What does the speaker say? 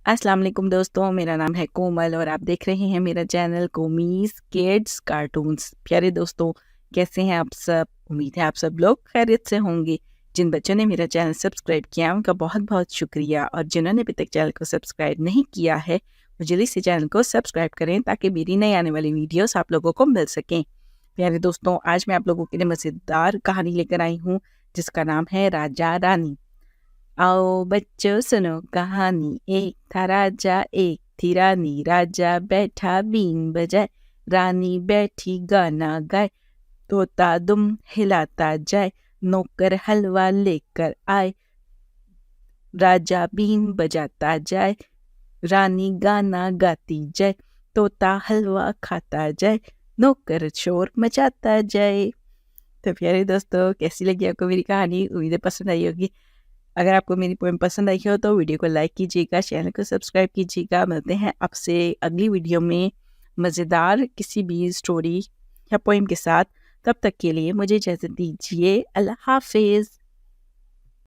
अस्सलाम वालेकुम दोस्तों, मेरा नाम है कोमल और आप देख रहे हैं मेरा चैनल कोमीज़ किड्स कार्टून्स। प्यारे दोस्तों, कैसे हैं आप सब? उम्मीद है आप सब लोग खैरियत से होंगे। जिन बच्चों ने मेरा चैनल सब्सक्राइब किया उनका बहुत-बहुत शुक्रिया और जिन्होंने अभी तक चैनल को सब्सक्राइब नहीं किया है, वो जल्दी से चैनल को सब्सक्राइब करें ताकि मेरी नई आने वाली वीडियोस आप लोगों को मिल सकें। प्यारे दोस्तों, आज मैं आप लोगों के लिए मज़ेदार कहानी लेकर आई हूँ जिसका नाम है राजा रानी। आओ बच्चों सुनो कहानी। एक था राजा, एक थी रानी। राजा बैठा बीन बजाए, रानी बैठी गाना गाए। तोता दुम हिलाता जाए, नौकर हलवा लेकर आए। राजा बीन बजाता जाए, रानी गाना गाती जाए। तोता हलवा खाता जाए, नौकर शोर मचाता जाए। तो प्यारे दोस्तों, कैसी लगी आपको मेरी कहानी? उम्मीद है पसंद आई होगी। अगर आपको मेरी पोएम पसंद आई हो तो वीडियो को लाइक कीजिएगा, चैनल को सब्सक्राइब कीजिएगा। मिलते हैं आपसे अगली वीडियो में मज़ेदार किसी भी स्टोरी या पोएम के साथ। तब तक के लिए मुझे इजाज़त दीजिए। अल्लाह हाफ़िज़।